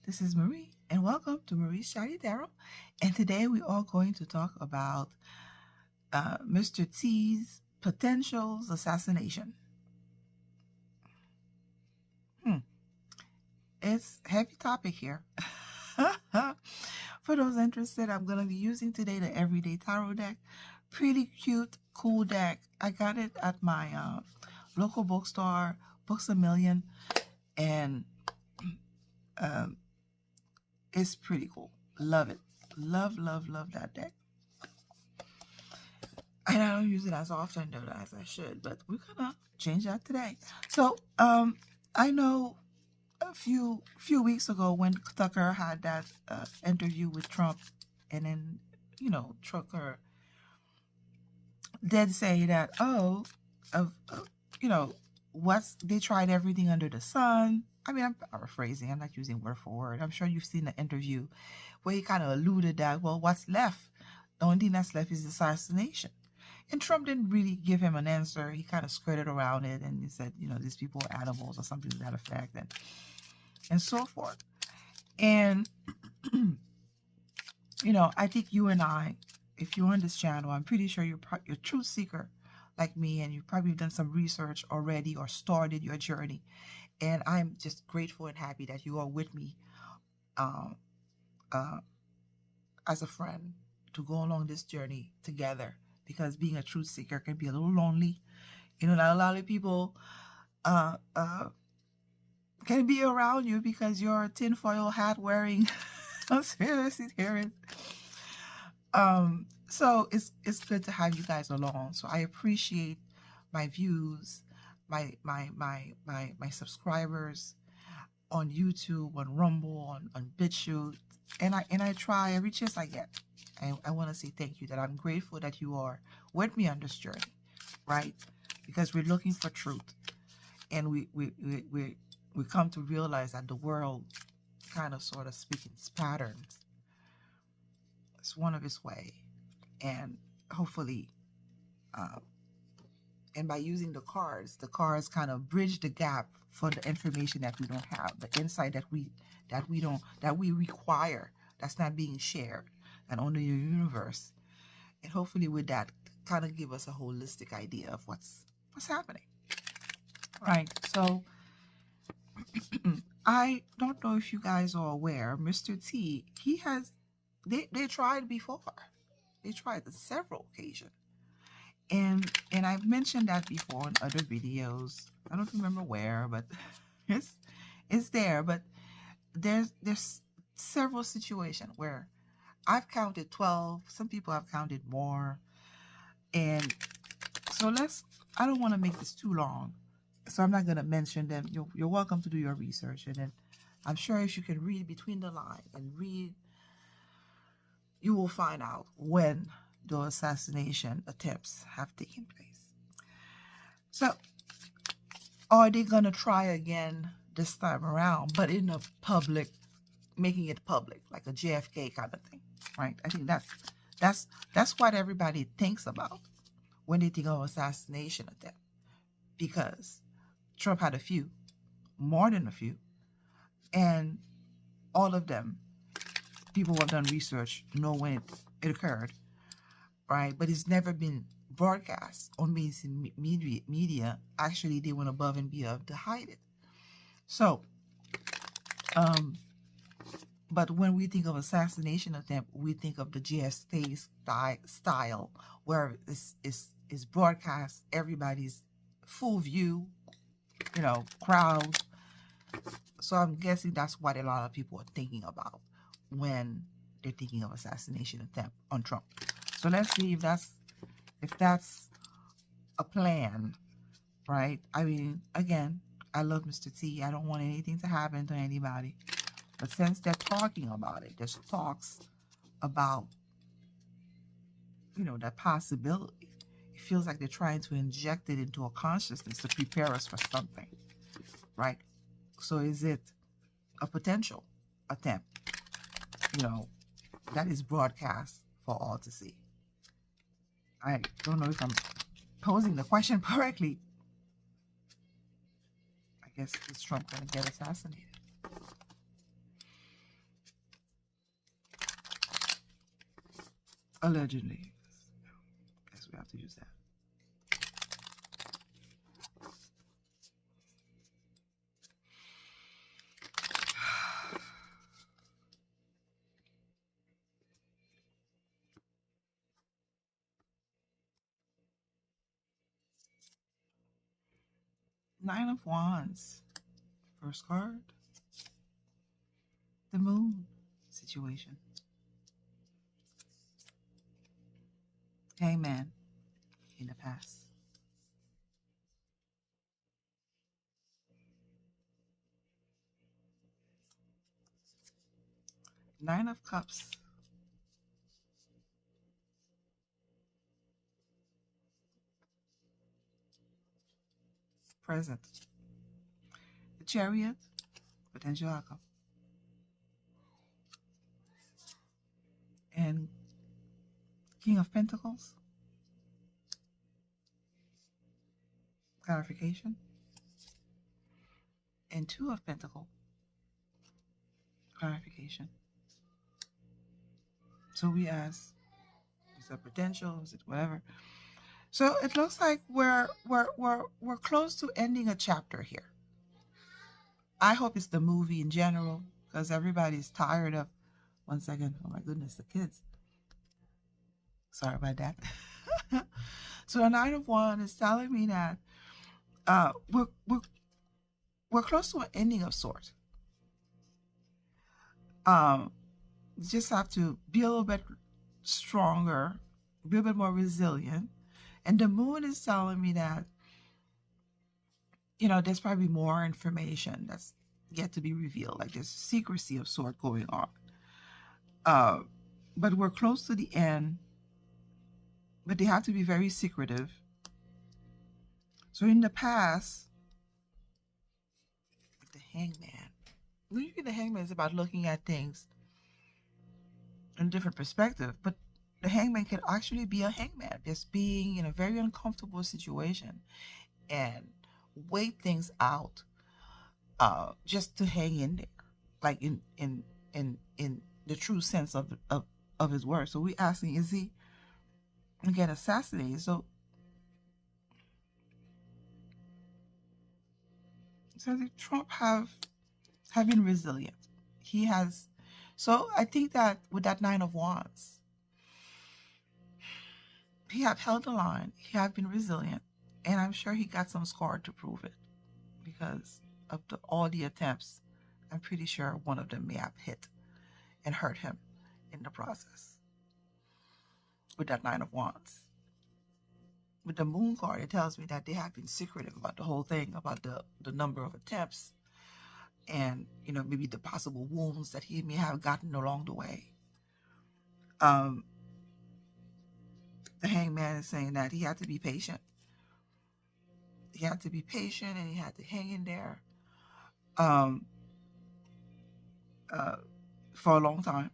this is Marie, and welcome to Marie's Chatty Tarot. And today we are going to talk about Mr. T's potential assassination. It's a heavy topic here. For those interested, I'm going to be using today the Everyday Tarot deck. Pretty cute, cool deck. I got it at my local bookstore, Books A Million, and it's pretty cool. Love it. Love that deck. And I don't use it as often though as I should, but we're gonna change that today. So I know a few weeks ago when Tucker had that interview with Trump, and then Tucker did say that they tried everything under the sun. I mean, I'm paraphrasing. I'm not using word for word. I'm sure you've seen the interview where he kind of alluded that, well, what's left? The only thing that's left is assassination. And Trump didn't really give him an answer. He kind of skirted around it and he said, these people are animals or something to that effect, and so forth. And, I think you and I, if you're on this channel, I'm pretty sure you're a truth seeker like me, and you've probably done some research already or started your journey. And I'm just grateful and happy that you are with me as a friend to go along this journey together, because being a truth seeker can be a little lonely. Not a lot of people can be around you because you're a tinfoil hat wearing. I'm seriously serious. So it's good to have you guys along. So I appreciate my views, my subscribers on YouTube, on Rumble, on BitChute, and I try every chance I get. I want to say thank you, that I'm grateful that you are with me on this journey, right? Because we're looking for truth, and we come to realize that the world kind of sort of speaks in patterns. It's one of its way, and hopefully and by using the cards kind of bridge the gap for the information that we don't have, the insight that we require, that's not being shared and only your universe. And hopefully with that kind of give us a holistic idea of what's happening. Right. So I don't know if you guys are aware, Mr. T, they tried before. They tried on several occasions. And I've mentioned that before in other videos. I don't remember where, but it's there. But there's several situations where I've counted 12. Some people have counted more. And so I don't want to make this too long, so I'm not going to mention them. You're welcome to do your research. And then I'm sure if you can read between the lines and read, you will find out when the assassination attempts have taken place. So are they going to try again this time around, but in a public, making it public, like a JFK kind of thing, right? I think that's what everybody thinks about when they think of assassination attempt, because Trump had a few, more than a few, and all of them, people who have done research know when it occurred, right? But it's never been broadcast on mainstream media. Actually, they went above and beyond to hide it. So, but when we think of assassination attempt, we think of the GSK style, where it's broadcast, everybody's full view, crowd. So I'm guessing that's what a lot of people are thinking about when they're thinking of assassination attempt on Trump. So let's see if that's a plan, right? I mean, again, I love Mr. T. I don't want anything to happen to anybody. But since they're talking about it, there's talks about, that possibility. It feels like they're trying to inject it into a consciousness to prepare us for something, right? So is it a potential attempt, that is broadcast for all to see? I don't know if I'm posing the question correctly. I guess is Trump going to get assassinated? Allegedly. Guess we have to use that. Nine of Wands. First card. The Moon situation. Hangman in the past. Nine of Cups. Present. The Chariot. Potential outcome. And King of Pentacles. Clarification. And Two of Pentacles. Clarification. So we ask, is it potential? Is it whatever? So it looks like we're close to ending a chapter here. I hope it's the movie in general, because everybody's tired of. One second. Oh my goodness, the kids. Sorry about that. So the Nine of Wands is telling me that we're close to an ending of sorts. Just have to be a little bit stronger, be a bit more resilient. And the Moon is telling me that, there's probably more information that's yet to be revealed. Like there's secrecy of sort going on. But we're close to the end. But they have to be very secretive. So in the past, with the Hangman, usually the Hangman is about looking at things in a different perspective. But the Hangman can actually be a hangman, just being in a very uncomfortable situation and wait things out, just to hang in there, like in the true sense of his word. So we asking, is he again assassinated? So Trump have been resilient. He has. So I think that with that Nine of Wands, he have held the line. He have been resilient, and I'm sure he got some scar to prove it, because of all the attempts. I'm pretty sure one of them may have hit and hurt him in the process. With that Nine of Wands. With the Moon card, it tells me that they have been secretive about the whole thing, about the number of attempts, and maybe the possible wounds that he may have gotten along the way. The Hangman is saying that he had to be patient. He had to be patient, and he had to hang in there for a long time,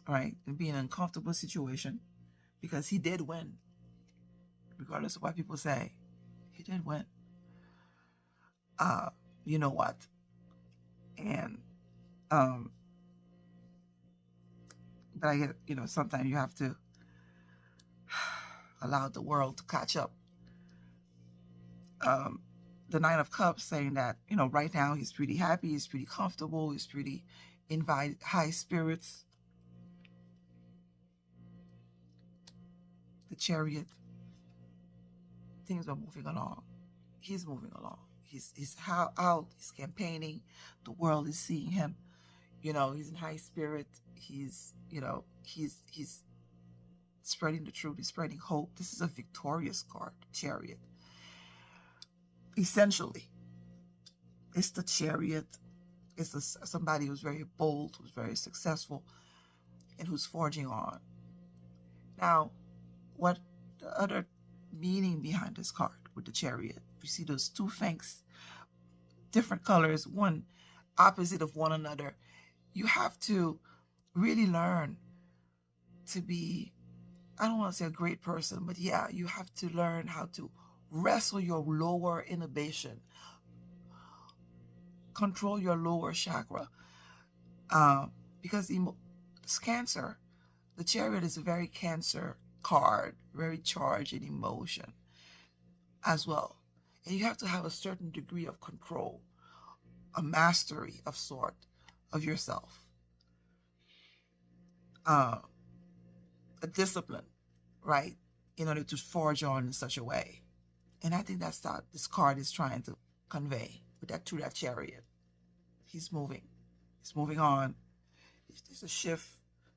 right? And be in an uncomfortable situation, because he did win. Regardless of what people say, he did win. You know what? And but I get, sometimes you have to allow the world to catch up. The Nine of Cups saying that, right now he's pretty happy, he's pretty comfortable, he's pretty in high spirits. The Chariot, things are moving along. He's moving along. He's out. He's campaigning. The world is seeing him. He's in high spirit. He's spreading the truth. He's spreading hope. This is a victorious card, Chariot. Essentially, it's the Chariot. It's somebody who's very bold, who's very successful, and who's forging on. Now, what the other meaning behind this card with the Chariot? You see those two fangs, different colors, one opposite of one another. You have to really learn to be, I don't want to say a great person, but yeah, you have to learn how to wrestle your lower inhibition, control your lower chakra, because Cancer, The Chariot is a very Cancer card, very charged in emotion as well. And you have to have a certain degree of control, a mastery of sort of yourself, a discipline, right, in order to forge on in such a way. And I think that's what this card is trying to convey with that through that Chariot. He's moving. He's moving on. There's a shift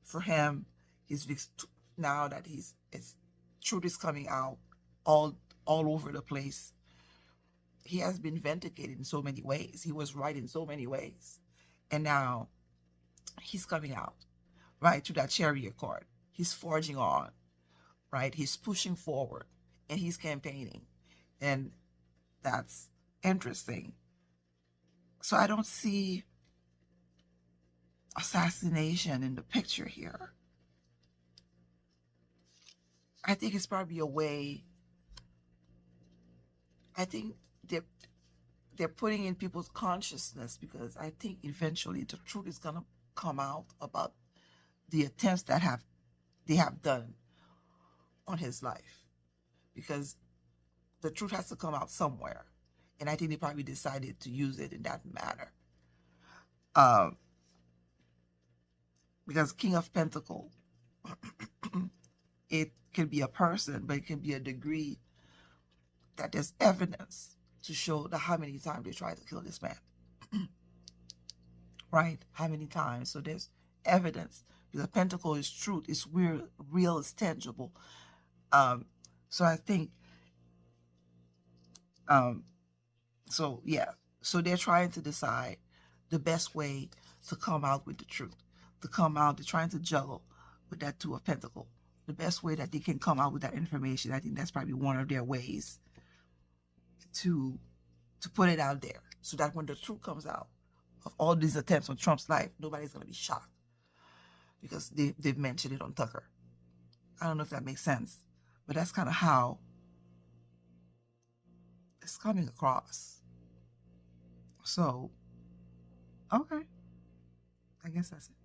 for him. He's now that it's truth is coming out all over the place. He has been vindicated in so many ways. He was right in so many ways. And now he's coming out, right, to that Chariot card. He's forging on, right? He's pushing forward and he's campaigning. And that's interesting. So I don't see assassination in the picture here. I think it's probably a way. I think they're putting in people's consciousness, because I think eventually the truth is gonna come out about the attempts that they have done on his life, because the truth has to come out somewhere, and I think they probably decided to use it in that manner. Because King of Pentacles, it can be a person, but it can be a degree that there's evidence to show that how many times they tried to kill this man. Right? How many times? So there's evidence. Because a pentacle is truth. It's real, it's tangible. So I think, so yeah. So they're trying to decide the best way to come out with the truth. To come out, they're trying to juggle with that Two of Pentacles. The best way that they can come out with that information, I think that's probably one of their ways to put it out there, so that when the truth comes out of all these attempts on Trump's life, nobody's going to be shocked, because they've mentioned it on Tucker. I don't know if that makes sense, but that's kind of how it's coming across. So, okay. I guess that's it.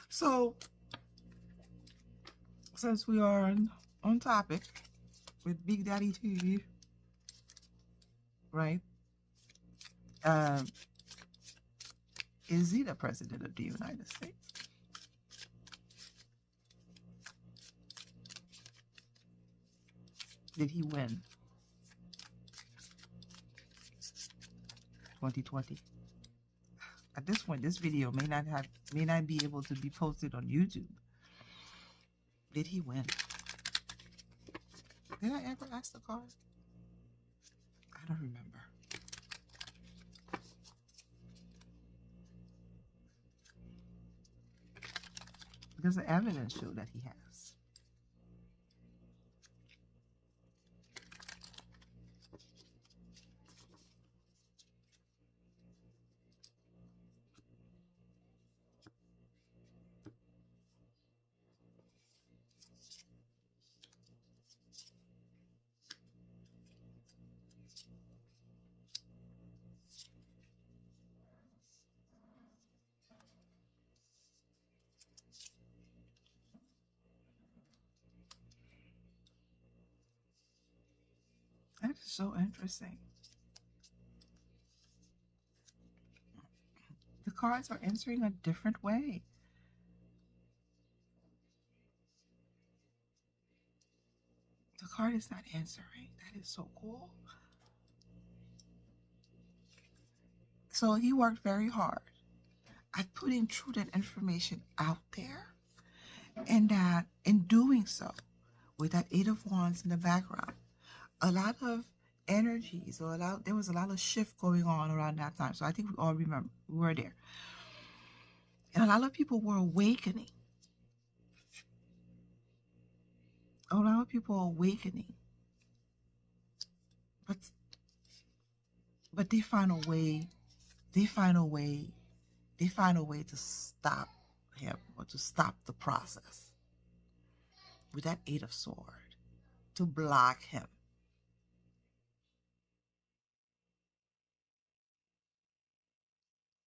So, since we are on topic with Big Daddy T, right? Is he the president of the United States? Did he win 2020? At this point, this video may not be able to be posted on YouTube. Did he win? Did I ever ask the card? I don't remember. Because the evidence showed that he has. That is so interesting. The cards are answering a different way. The card is not answering. That is so cool. So he worked very hard at putting truth and information out there, and that in doing so, with that Eight of Wands in the background, a lot of energies, there was a lot of shift going on around that time. So I think we all remember, we were there. And a lot of people were awakening. A lot of people are awakening. But they find a way to stop him, or to stop the process with that Eight of Swords, to block him.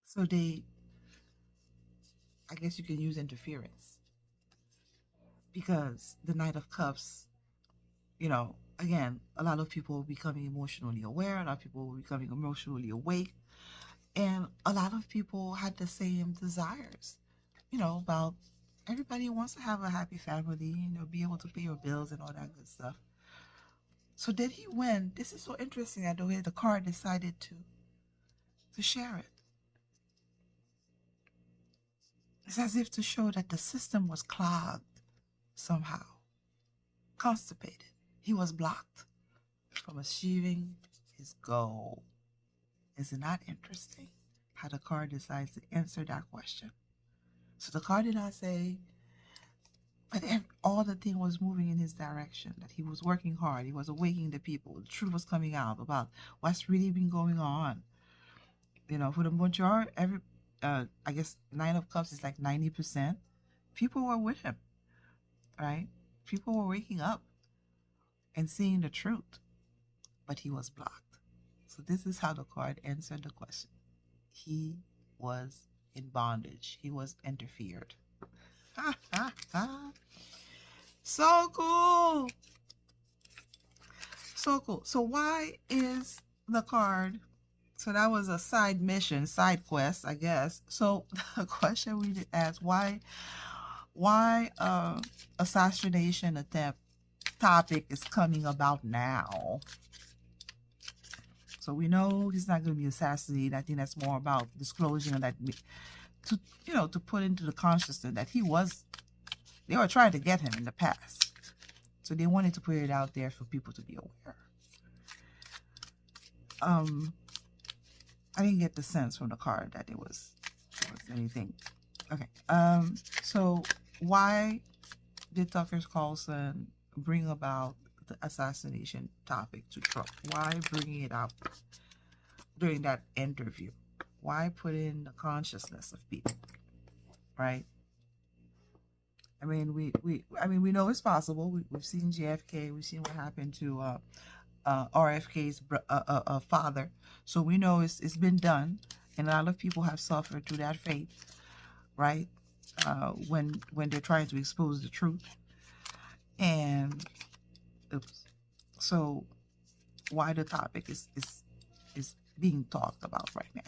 So they I guess you can use interference, because the Knight of Cups, again, a lot of people becoming emotionally aware, a lot of people becoming emotionally awake, and a lot of people had the same desires, about everybody wants to have a happy family, be able to pay your bills and all that good stuff. So did he win? This is so interesting that the way the card decided to share it. It's as if to show that the system was clogged somehow, constipated. He was blocked from achieving his goal. Is it not interesting how the card decides to answer that question? So the card did not say, but all the thing was moving in his direction, that he was working hard, he was awakening the people, the truth was coming out about what's really been going on. For the majority, I guess Nine of Cups is like 90%. People were with him, right? People were waking up and seeing the truth, but he was blocked. So this is how the card answered the question. He was in bondage. He was interfered. So cool. So cool. So why is the card? So that was a side mission, side quest, I guess. So the question we did ask, why assassination attempt topic is coming about now? So we know he's not going to be assassinated. I think that's more about disclosing that, to put into the consciousness that they were trying to get him in the past. So they wanted to put it out there for people to be aware. I didn't get the sense from the card that it was anything. Okay. So why did Tucker Carlson bring about the assassination topic to Trump? Why bringing it up during that interview? Why put in the consciousness of people, right? I mean, we know it's possible. We've seen JFK. We've seen what happened to RFK's father. So we know it's been done, and a lot of people have suffered through that fate, right? When they're trying to expose the truth. And so why the topic is being talked about right now.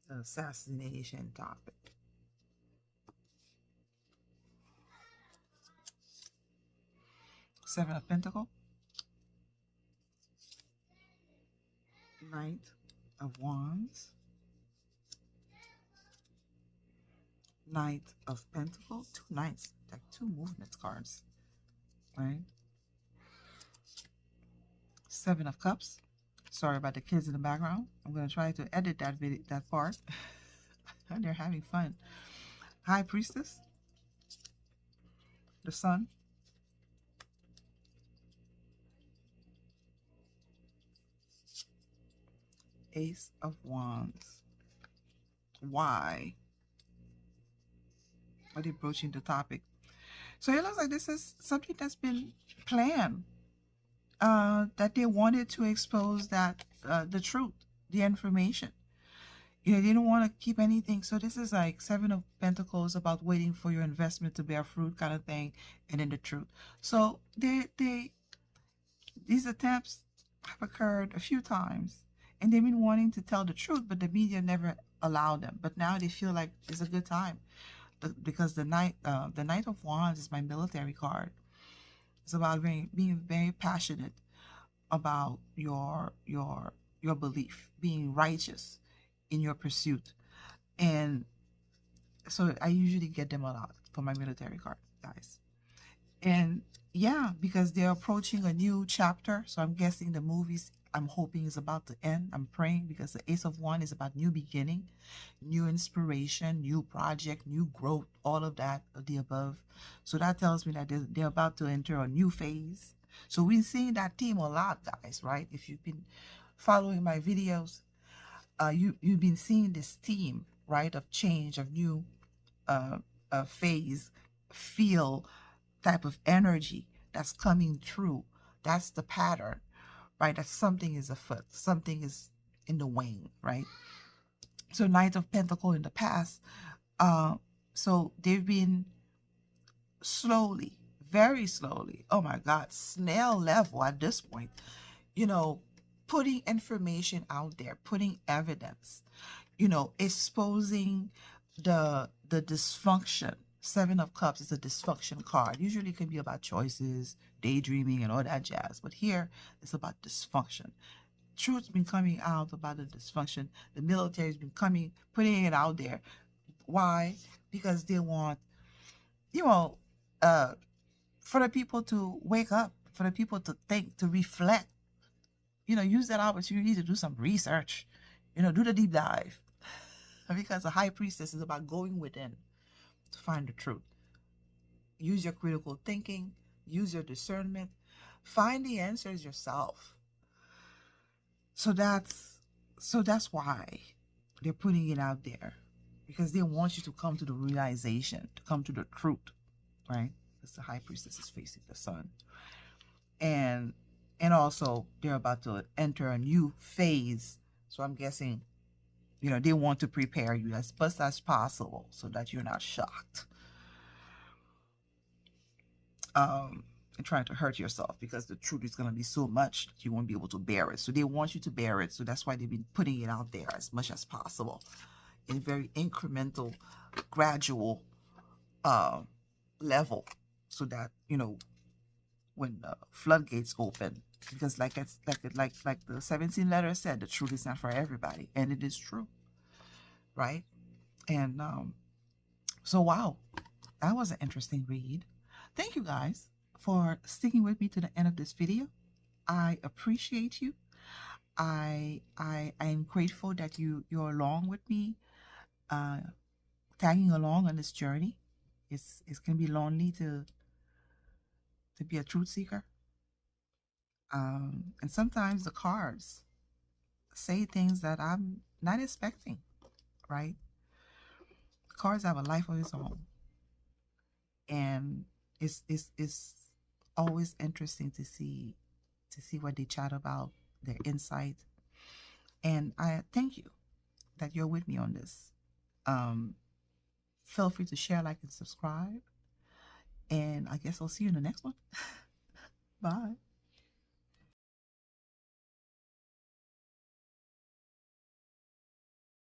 The assassination topic. Seven of Pentacles. Knight of Wands. Knight of Pentacles. Two knights, like two movement cards, right? Seven of Cups. Sorry about the kids in the background. I'm going to try to edit that part. They're having fun. High Priestess. The Sun. Ace of Wands. Why are they broaching the topic? So it looks like this is something that's been planned. That they wanted to expose that the truth, the information. They didn't want to keep anything. So this is like Seven of Pentacles, about waiting for your investment to bear fruit kind of thing, and then the truth. So these attempts have occurred a few times, and they've been wanting to tell the truth, but the media never allowed them. But now they feel like it's a good time, because the Knight of Wands is my military card. It's about being very passionate about your belief, being righteous in your pursuit. And so I usually get them a lot for my military card, guys. And yeah, because they're approaching a new chapter. So I'm guessing the movies, I'm hoping, is about to end. I'm praying, because the Ace of Wands is about new beginning, new inspiration, new project, new growth, all of that, the above. So that tells me that they're about to enter a new phase. So we're seeing that theme a lot, guys, right? If you've been following my videos, you've been seeing this theme, right, of change, of new phase, feel, type of energy that's coming through. That's the pattern, right? That something is afoot, something is in the wing, right? So Knight of Pentacle in the past, so they've been slowly, very slowly, oh my God, snail level at this point, you know, putting information out there, putting evidence, you know, exposing the dysfunction. Seven of Cups is a dysfunction card. Usually it can be about choices, daydreaming, and all that jazz. But here it's about dysfunction. Truth's been coming out about the dysfunction. The military's been putting it out there. Why? Because they want, you know, for the people to wake up, for the people to think, to reflect, you know, use that opportunity to do some research, you know, do the deep dive. Because the high priestess is about going within to find the truth. Use your critical thinking, use your discernment, find the answers yourself. So that's why they're putting it out there, because they want you to come to the realization, to come to the truth, right? Because the high priestess is facing the sun. And also they're about to enter a new phase. So I'm guessing, you know, they want to prepare you as best as possible so that you're not shocked. And trying to hurt yourself, because the truth is going to be so much that you won't be able to bear it. So they want you to bear it. So that's why they've been putting it out there as much as possible in very incremental, gradual level, so that, you know, when the floodgates open, because like the 17 letter said, the truth is not for everybody, and it is true, right? And so wow, that was an interesting read. Thank you guys for sticking with me to the end of this video. I appreciate you. I am grateful that you're along with me, tagging along on this journey. It's gonna be lonely to be a truth seeker. And sometimes the cards say things that I'm not expecting, right? Cards have a life of its own, and it's always interesting to see what they chat about, their insight. And I thank you that you're with me on this. Feel free to share, like, and subscribe. And I guess I'll see you in the next one. Bye.